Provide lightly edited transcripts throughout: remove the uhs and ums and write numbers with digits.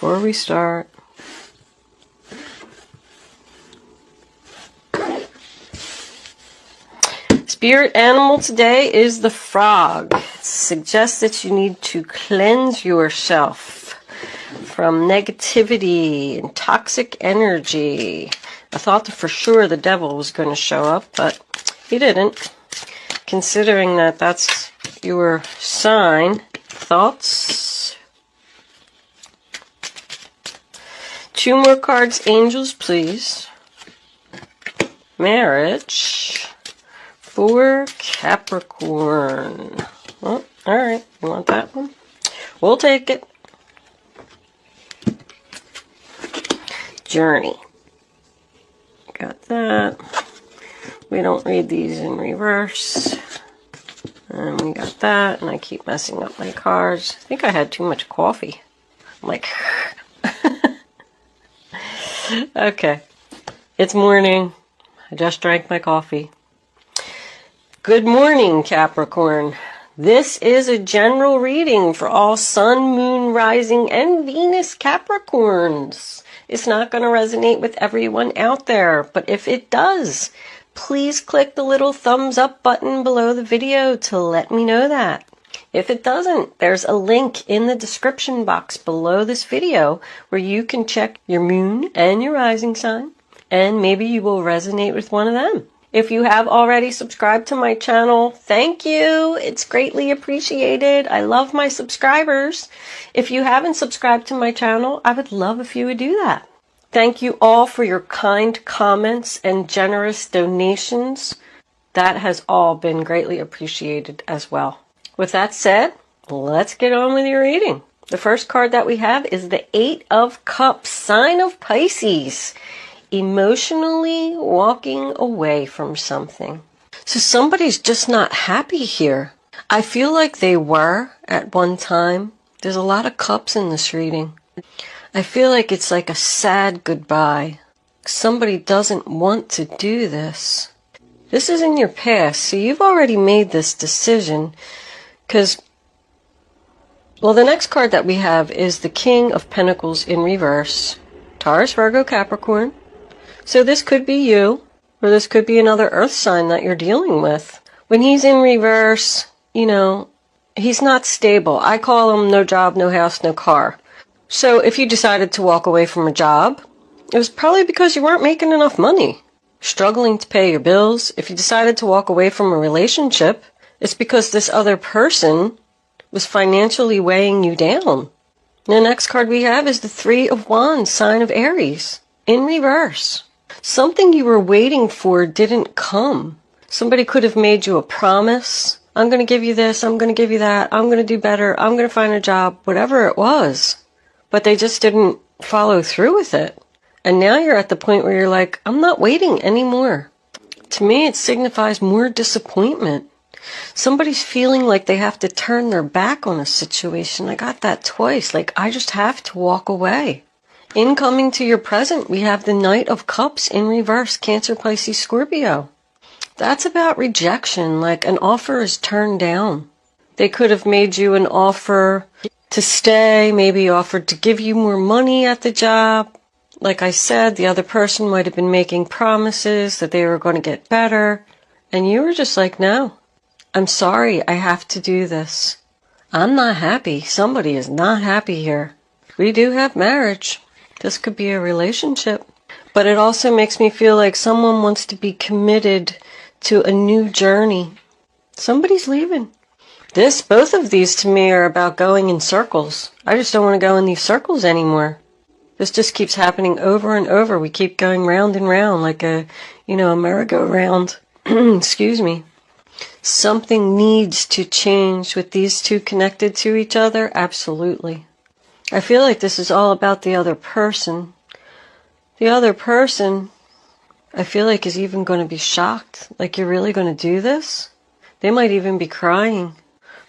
before we start. Spirit animal today is the frog. It suggests that you need to cleanse yourself from negativity and toxic energy. I thought for sure the devil was going to show up, but he didn't. Considering that that's your sign. Thoughts? 2 more cards, angels, please. Marriage for Capricorn. Oh, all right. You want that one? We'll take it. Journey. Got that. We don't read these in reverse. And we got that. And I keep messing up my cards. I think I had too much coffee. I'm like... Okay. It's morning. I just drank my coffee. Good morning, Capricorn. This is a general reading for all Sun, Moon, Rising, and Venus Capricorns. It's not going to resonate with everyone out there, but if it does, please click the little thumbs up button below the video to let me know that. If it doesn't, there's a link in the description box below this video where you can check your moon and your rising sign, and maybe you will resonate with one of them. If you have already subscribed to my channel, thank you. It's greatly appreciated. I love my subscribers. If you haven't subscribed to my channel, I would love if you would do that. Thank you all for your kind comments and generous donations. That has all been greatly appreciated as well. With that said, let's get on with your reading. The first card that we have is the 8 of Cups, sign of Pisces. Emotionally walking away from something. So somebody's just not happy here. I feel like they were at one time. There's a lot of cups in this reading. I feel like it's like a sad goodbye. Somebody doesn't want to do this. This is in your past, so you've already made this decision. Because, well, the next card that we have is the King of Pentacles in reverse. Taurus, Virgo, Capricorn. So this could be you, or this could be another earth sign that you're dealing with. When he's in reverse, you know, he's not stable. I call him no job, no house, no car. So if you decided to walk away from a job, it was probably because you weren't making enough money, struggling to pay your bills. If you decided to walk away from a relationship, it's because this other person was financially weighing you down. The next card we have is the 3 of Wands, sign of Aries, in reverse. Something you were waiting for didn't come. Somebody could have made you a promise. I'm going to give you this. I'm going to give you that. I'm going to do better. I'm going to find a job, whatever it was. But they just didn't follow through with it. And now you're at the point where you're like, I'm not waiting anymore. To me, it signifies more disappointment. Somebody's feeling like they have to turn their back on a situation. I got that twice. Like, I just have to walk away. Incoming to your present, we have the Knight of Cups in reverse, Cancer, Pisces, Scorpio. That's about rejection, like an offer is turned down. They could have made you an offer to stay, maybe offered to give you more money at the job. Like I said, the other person might have been making promises that they were going to get better. And you were just like, no, I'm sorry, I have to do this. I'm not happy. Somebody is not happy here. We do have marriage. This could be a relationship. But it also makes me feel like someone wants to be committed to a new journey. Somebody's leaving. Both of these to me are about going in circles. I just don't want to go in these circles anymore. This just keeps happening over and over. We keep going round and round like a merry-go-round. Excuse me. Something needs to change with these two connected to each other. Absolutely. I feel like this is all about the other person. The other person, I feel like, is even going to be shocked. Like, you're really going to do this? They might even be crying.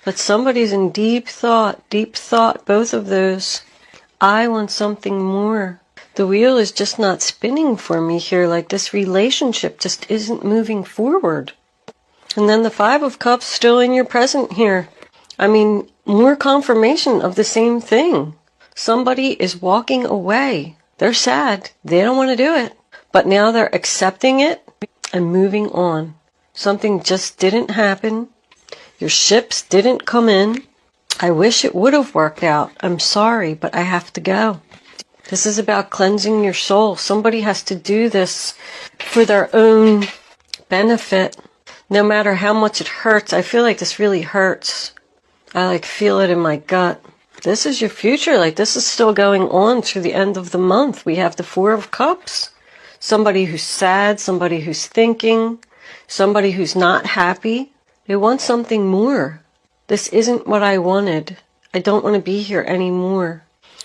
But somebody's in deep thought, both of those. I want something more. The wheel is just not spinning for me here. Like, this relationship just isn't moving forward. And then the 5 of Cups still in your present here. I mean, more confirmation of the same thing. Somebody is walking away. They're sad. They don't want to do it. But now they're accepting it and moving on. Something just didn't happen. Your ships didn't come in. I wish it would have worked out. I'm sorry, but I have to go. This is about cleansing your soul. Somebody has to do this for their own benefit. No matter how much it hurts. I feel like this really hurts. I feel it in my gut. This is your future. This is still going on through the end of the month. We have the Four of Cups. Somebody who's sad, somebody who's thinking, somebody who's not happy. They want something more. This isn't what I wanted. I don't want to be here anymore.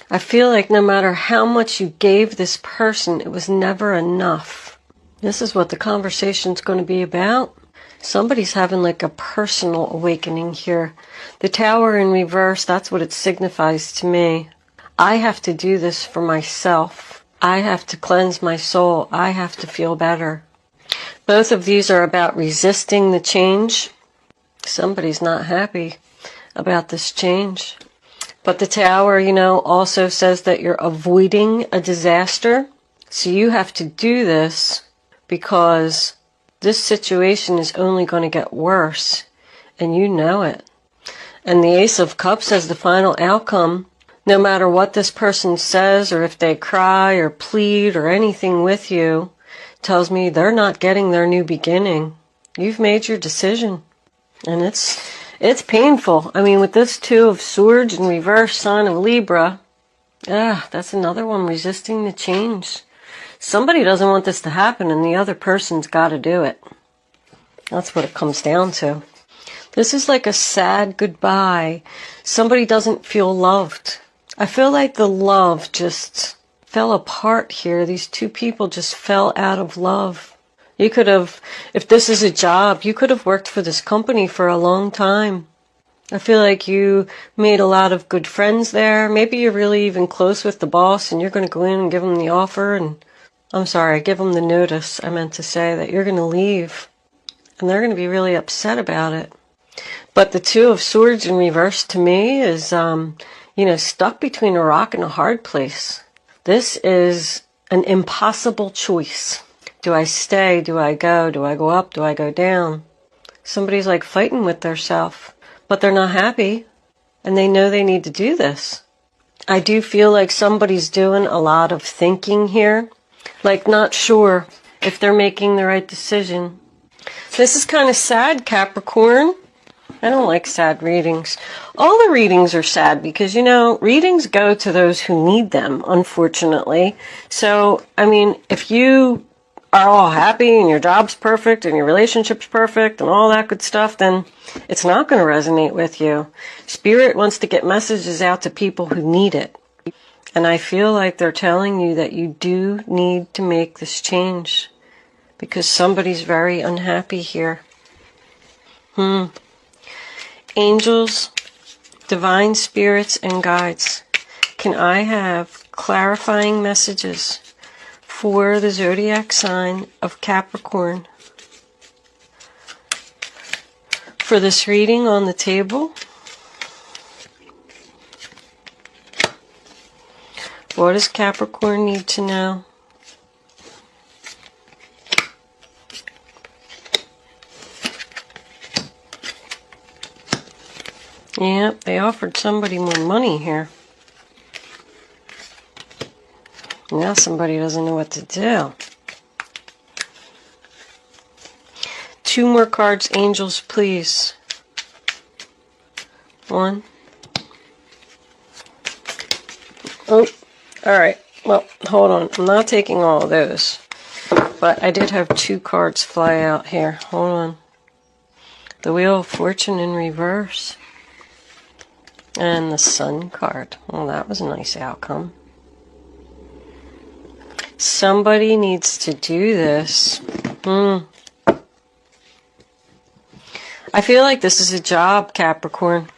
I feel like no matter how much you gave this person, it was never enough. This is what the conversation's going to be about. Somebody's having a personal awakening here. The Tower in reverse, that's what it signifies to me. I have to do this for myself. I have to cleanse my soul. I have to feel better. Both of these are about resisting the change. Somebody's not happy about this change. But the Tower, also says that you're avoiding a disaster. So you have to do this because this situation is only going to get worse, and you know it. And the Ace of Cups as the final outcome, no matter what this person says or if they cry or plead or anything with you, tells me they're not getting their new beginning. You've made your decision, and it's painful. With this Two of Swords in reverse, sign of Libra, that's another one, resisting the change. Somebody doesn't want this to happen, and the other person's got to do it. That's what it comes down to. This is like a sad goodbye. Somebody doesn't feel loved. I feel like the love just fell apart here. These two people just fell out of love. You could have, if this is a job, you could have worked for this company for a long time. I feel like you made a lot of good friends there. Maybe you're really even close with the boss, and you're going to go in and give them the offer and give them the notice. I meant to say that you're going to leave, and they're going to be really upset about it. But the Two of Swords in reverse to me is, stuck between a rock and a hard place. This is an impossible choice. Do I stay? Do I go? Do I go up? Do I go down? Somebody's fighting with theirself, but they're not happy, and they know they need to do this. I do feel like somebody's doing a lot of thinking here. Not sure if they're making the right decision. This is kind of sad, Capricorn. I don't like sad readings. All the readings are sad because, readings go to those who need them, unfortunately. So, if you are all happy and your job's perfect and your relationship's perfect and all that good stuff, then it's not going to resonate with you. Spirit wants to get messages out to people who need it. And I feel like they're telling you that you do need to make this change because somebody's very unhappy here. Angels, divine spirits, and guides, can I have clarifying messages for the zodiac sign of Capricorn? For this reading on the table, what does Capricorn need to know? Yep, they offered somebody more money here. Now somebody doesn't know what to do. Two more cards, angels, please. One. Oh, all right. Well, hold on. I'm not taking all of those. But I did have two cards fly out here. Hold on. The Wheel of Fortune in reverse. And the Sun card. Well, that was a nice outcome. Somebody needs to do this. I feel like this is a job, Capricorn.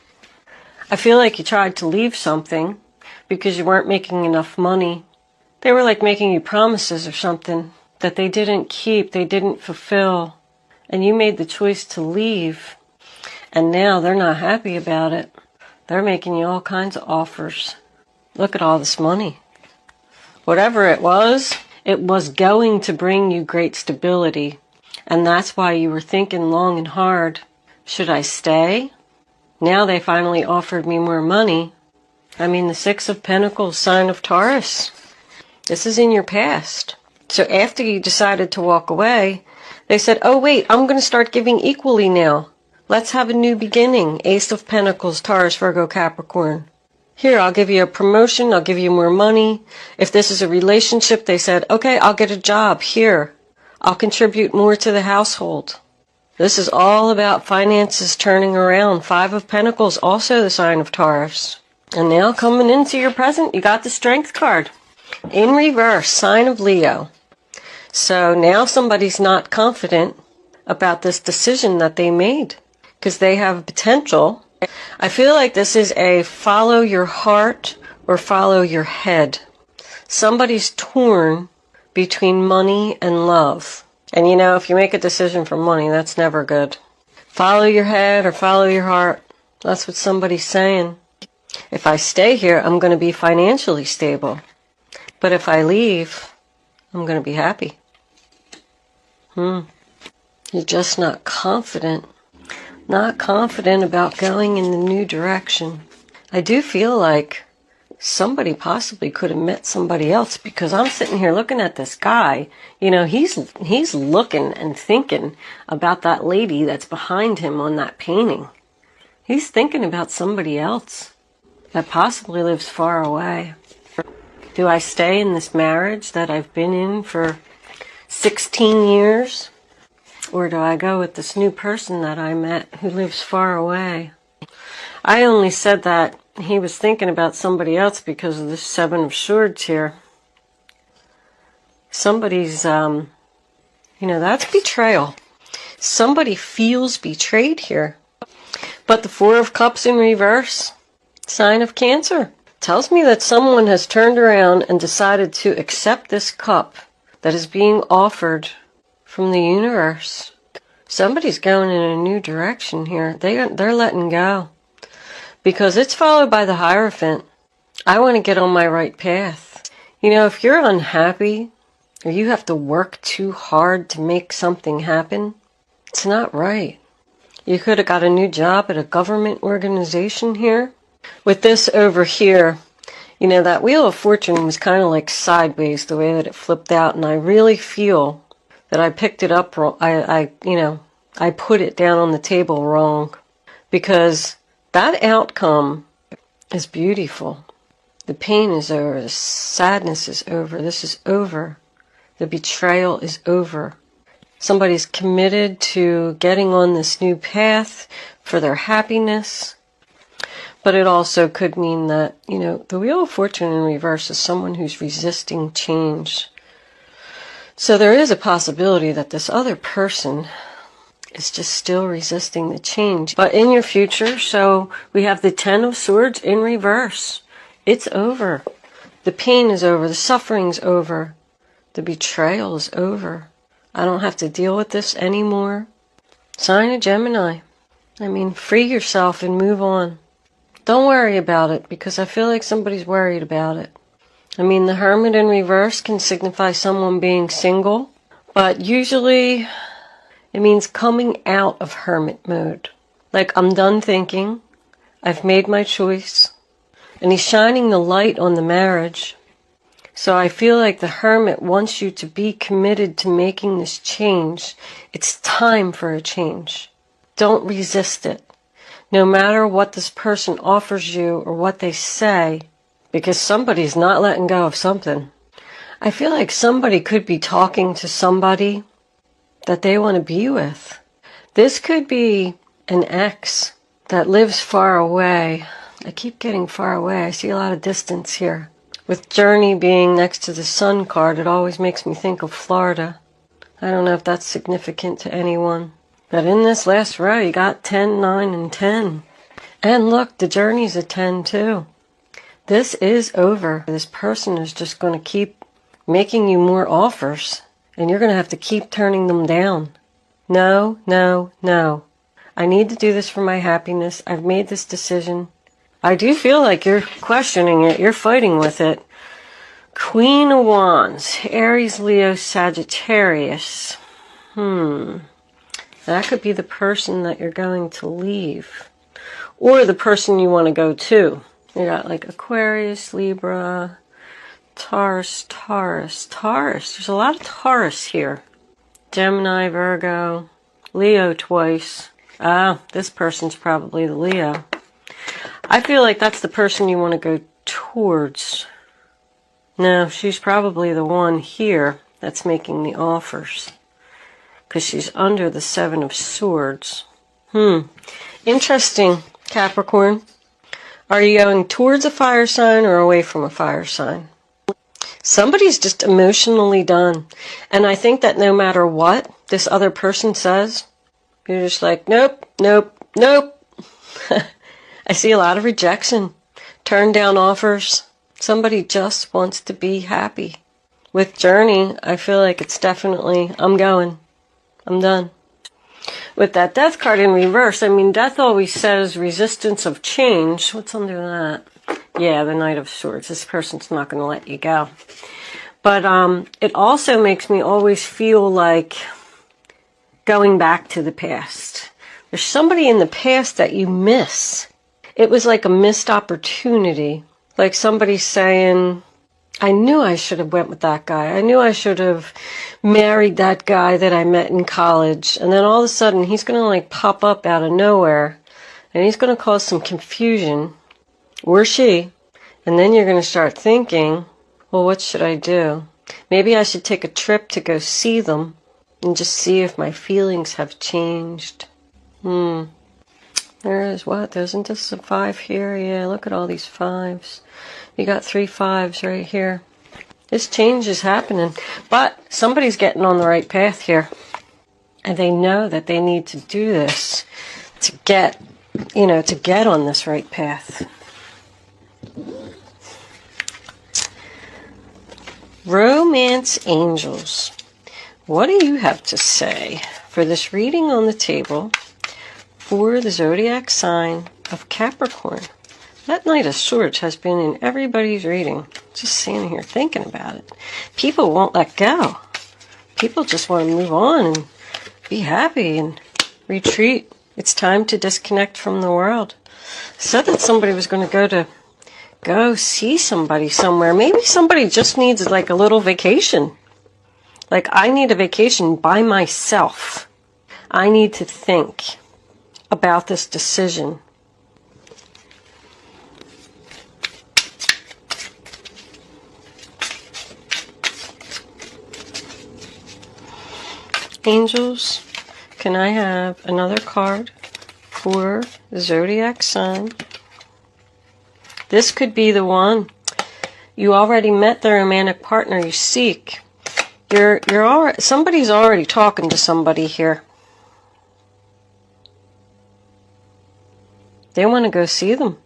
I feel like you tried to leave something because you weren't making enough money. They were making you promises or something that they didn't keep, they didn't fulfill. And you made the choice to leave. And now they're not happy about it. They're making you all kinds of offers. Look at all this money. Whatever it was going to bring you great stability. And that's why you were thinking long and hard, should I stay? Now they finally offered me more money. I mean, the Six of Pentacles, sign of Taurus. This is in your past. So after you decided to walk away, they said, oh wait, I'm going to start giving equally now. Let's have a new beginning. Ace of Pentacles, Taurus, Virgo, Capricorn. Here, I'll give you a promotion. I'll give you more money. If this is a relationship, they said, okay, I'll get a job. Here, I'll contribute more to the household. This is all about finances turning around. Five of Pentacles, also the sign of Taurus. And now coming into your present, you got the Strength card. In reverse, sign of Leo. So now somebody's not confident about this decision that they made because they have potential. I feel like this is a follow your heart or follow your head. Somebody's torn between money and love. And you know, if you make a decision for money, that's never good. Follow your head or follow your heart. That's what somebody's saying. If I stay here, I'm going to be financially stable. But if I leave, I'm going to be happy. You're just not confident. Not confident about going in the new direction. I do feel like somebody possibly could have met somebody else because I'm sitting here looking at this guy. You know, he's looking and thinking about that lady that's behind him on that painting. He's thinking about somebody else that possibly lives far away. Do I stay in this marriage that I've been in for 16 years? Or do I go with this new person that I met who lives far away? I only said that he was thinking about somebody else because of the Seven of Swords here. Somebody's, that's betrayal. Somebody feels betrayed here. But the Four of Cups in reverse, sign of Cancer, tells me that someone has turned around and decided to accept this cup that is being offered from the universe. Somebody's going in a new direction here. They're letting go. Because it's followed by the Hierophant. I want to get on my right path. You know, if you're unhappy, or you have to work too hard to make something happen, it's not right. You could have got a new job at a government organization here. With this over here, you know, that Wheel of Fortune was kind of like sideways the way that it flipped out, and I really feel that I picked it up wrong. I put it down on the table wrong, because that outcome is beautiful. The pain is over. The sadness is over. This is over. The betrayal is over. Somebody's committed to getting on this new path for their happiness. But it also could mean that, you know, the Wheel of Fortune in reverse is someone who's resisting change. So there is a possibility that this other person is just still resisting the change. But in your future, so we have the Ten of Swords in reverse. It's over. The pain is over. The suffering's over. The betrayal is over. I don't have to deal with this anymore. Sign of Gemini. I mean, free yourself and move on. Don't worry about it, because I feel like somebody's worried about it. I mean, the Hermit in reverse can signify someone being single, but usually it means coming out of hermit mode. Like, I'm done thinking. I've made my choice. And he's shining the light on the marriage. So I feel like the Hermit wants you to be committed to making this change. It's time for a change. Don't resist it. No matter what this person offers you or what they say, because somebody's not letting go of something. I feel like somebody could be talking to somebody that they want to be with. This could be an ex that lives far away. I keep getting far away. I see a lot of distance here. With Journey being next to the Sun card, it always makes me think of Florida. I don't know if that's significant to anyone. But in this last row, you got 10, 9, and 10. And look, the Journey's a 10 too. This is over. This person is just going to keep making you more offers, and you're going to have to keep turning them down. No, no, no. I need to do this for my happiness. I've made this decision. I do feel like you're questioning it. You're fighting with it. Queen of Wands, Aries, Leo, Sagittarius. That could be the person that you're going to leave. Or the person you want to go to. You got like Aquarius, Libra, Taurus. There's a lot of Taurus here. Gemini, Virgo, Leo twice. This person's probably the Leo. I feel like that's the person you want to go towards. No, she's probably the one here that's making the offers. Because she's under the Seven of Swords. Interesting, Capricorn. Are you going towards a fire sign or away from a fire sign? Somebody's just emotionally done. And I think that no matter what this other person says, you're just like, nope, nope, nope. I see a lot of rejection. Turn down offers. Somebody just wants to be happy. With Journey, I feel like it's definitely, I'm going. I'm done. With that Death card in reverse, I mean, Death always says resistance of change. What's under that? Yeah, the Knight of Swords. This person's not going to let you go. But it also makes me always feel like going back to the past. There's somebody in the past that you miss. It was like a missed opportunity. Like somebody saying, I knew I should have went with that guy. I knew I should have married that guy that I met in college. And then all of a sudden, he's going to like pop up out of nowhere. And he's going to cause some confusion. Or she. And then you're going to start thinking, well, what should I do? Maybe I should take a trip to go see them. And just see if my feelings have changed. There is what? Isn't this a 5 here? Yeah, look at all these 5s. You got 3 5s right here. This change is happening. But somebody's getting on the right path here. And they know that they need to do this to get, to get on this right path. Romance Angels. What do you have to say for this reading on the table for the zodiac sign of Capricorn? That Knight of Swords has been in everybody's reading. Just sitting here thinking about it. People won't let go. People just want to move on and be happy and retreat. It's time to disconnect from the world. I said that somebody was going to go see somebody somewhere. Maybe somebody just needs like a little vacation. Like, I need a vacation by myself. I need to think about this decision. Angels, can I have another card for the zodiac sign? This could be the one. You already met the romantic partner you seek. Somebody's already talking to somebody here. They want to go see them.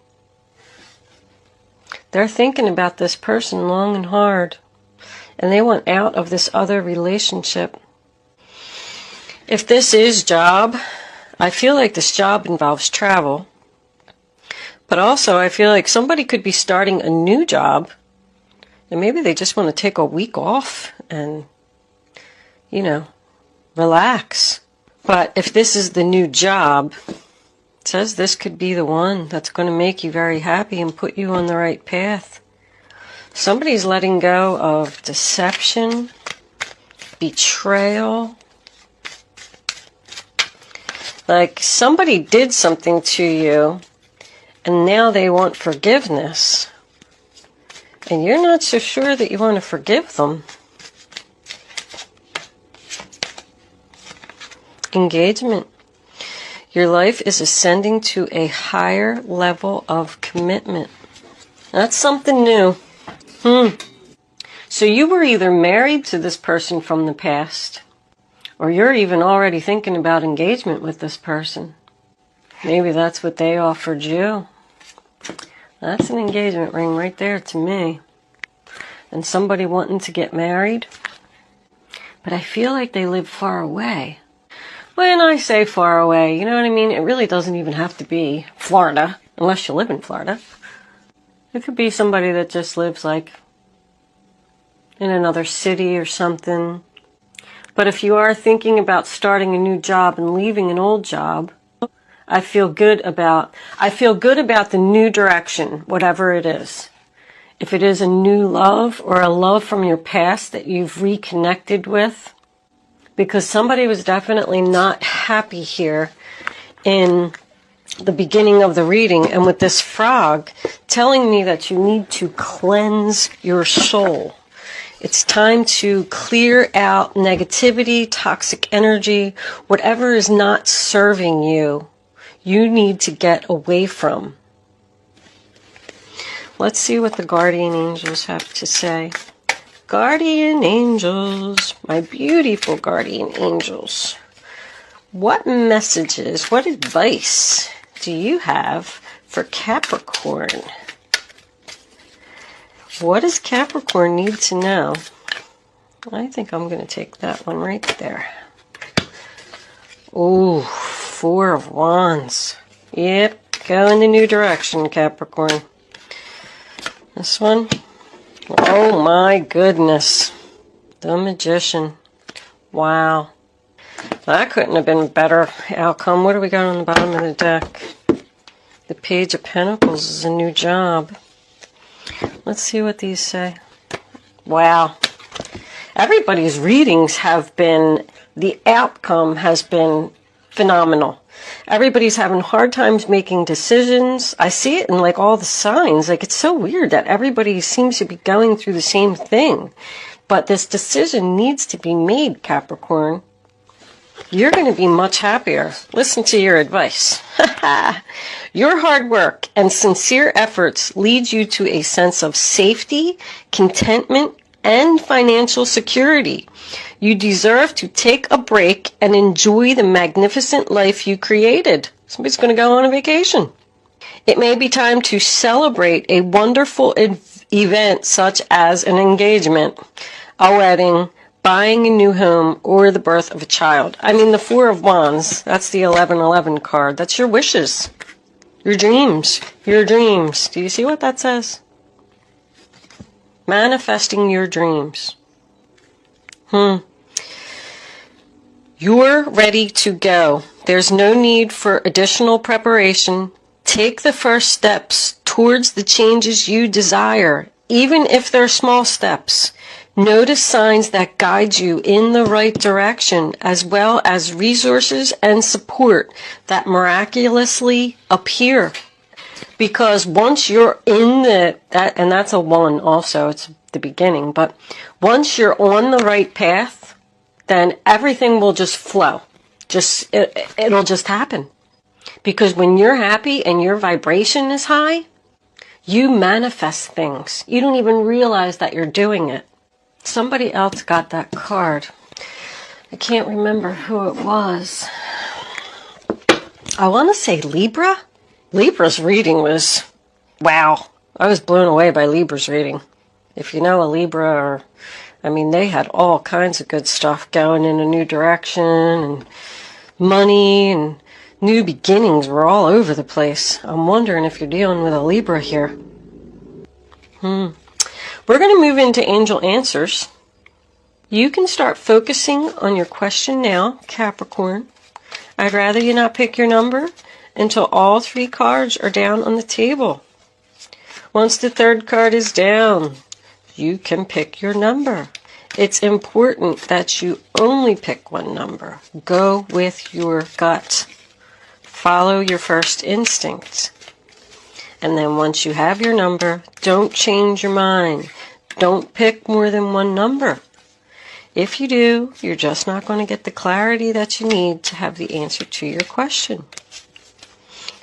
They're thinking about this person long and hard. And they want out of this other relationship. If this is job, I feel like this job involves travel. But also I feel like somebody could be starting a new job. And maybe they just want to take a week off and, relax. But if this is the new job, it says this could be the one that's going to make you very happy and put you on the right path. Somebody's letting go of deception, betrayal. Like somebody did something to you and now they want forgiveness. And you're not so sure that you want to forgive them. Engagement. Your life is ascending to a higher level of commitment. That's something new. So you were either married to this person from the past, or you're even already thinking about engagement with this person. Maybe that's what they offered you. That's an engagement ring right there to me. And somebody wanting to get married. But I feel like they live far away. When I say far away, you know what I mean? It really doesn't even have to be Florida, unless you live in Florida. It could be somebody that just lives like in another city or something. But if you are thinking about starting a new job and leaving an old job, I feel good about the new direction, whatever it is. If it is a new love or a love from your past that you've reconnected with, because somebody was definitely not happy here in the beginning of the reading, and with this frog telling me that you need to cleanse your soul. It's time to clear out negativity, toxic energy, whatever is not serving you, you need to get away from. Let's see what the guardian angels have to say. Guardian angels, my beautiful guardian angels. What messages, what advice do you have for Capricorn? What does Capricorn need to know? I think I'm going to take that one right there. Ooh, Four of Wands. Yep, go in the new direction, Capricorn. This one. Oh my goodness. The Magician. Wow. That couldn't have been a better outcome. What do we got on the bottom of the deck? The Page of Pentacles is a new job. Let's see what these say. Wow. Everybody's readings have been, the outcome has been phenomenal. Everybody's having hard times making decisions. I see it in like all the signs. Like it's so weird that everybody seems to be going through the same thing. But this decision needs to be made, Capricorn. You're going to be much happier. Listen to your advice. Your hard work and sincere efforts lead you to a sense of safety, contentment, and financial security. You deserve to take a break and enjoy the magnificent life you created. Somebody's going to go on a vacation. It may be time to celebrate a wonderful event such as an engagement, a wedding, buying a new home, or the birth of a child. I mean, the Four of Wands, that's the 1111 card. That's your wishes, your dreams, your dreams. Do you see what that says? Manifesting your dreams. You're ready to go. There's no need for additional preparation. Take the first steps towards the changes you desire, even if they're small steps. Notice signs that guide you in the right direction, as well as resources and support that miraculously appear. Because once you're in and that's a 1 also, it's the beginning, but once you're on the right path, then everything will just flow. It'll just happen. Because when you're happy and your vibration is high, you manifest things. You don't even realize that you're doing it. Somebody else got that card. I can't remember who it was. I want to say Libra. Libra's reading was, wow. I was blown away by Libra's reading. If you know a Libra, they had all kinds of good stuff going in a new direction, and money and new beginnings were all over the place. I'm wondering if you're dealing with a Libra here. We're going to move into angel answers. You can start focusing on your question now, Capricorn. I'd rather you not pick your number until all 3 cards are down on the table. Once the 3rd card is down, you can pick your number. It's important that you only pick one number. Go with your gut. Follow your first instinct. And then once you have your number, don't change your mind. Don't pick more than one number. If you do, you're just not going to get the clarity that you need to have the answer to your question.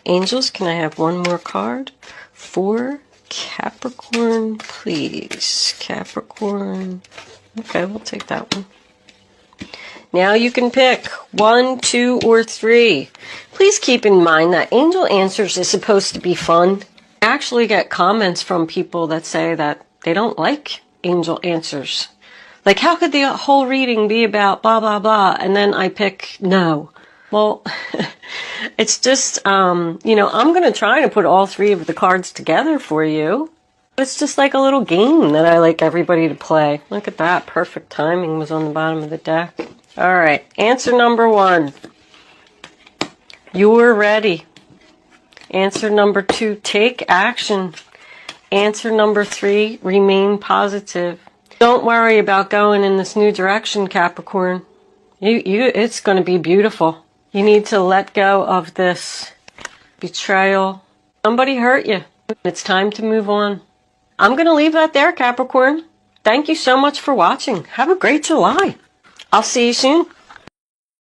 Angels, can I have one more card for Capricorn, please? Capricorn. Okay, we'll take that one. Now you can pick 1, 2, or 3. Please keep in mind that angel answers is supposed to be fun. I actually get comments from people that say that they don't like angel answers. Like, how could the whole reading be about blah, blah, blah, and then I pick no? Well, it's just, I'm going to try to put all 3 of the cards together for you. It's just like a little game that I like everybody to play. Look at that. Perfect timing was on the bottom of the deck. All right. Answer number 1. You're ready. Answer number 2. Take action. Answer number 3. Remain positive. Don't worry about going in this new direction, Capricorn. It's going to be beautiful. You need to let go of this betrayal. Somebody hurt you. It's time to move on. I'm going to leave that there, Capricorn. Thank you so much for watching. Have a great July. I'll see you soon.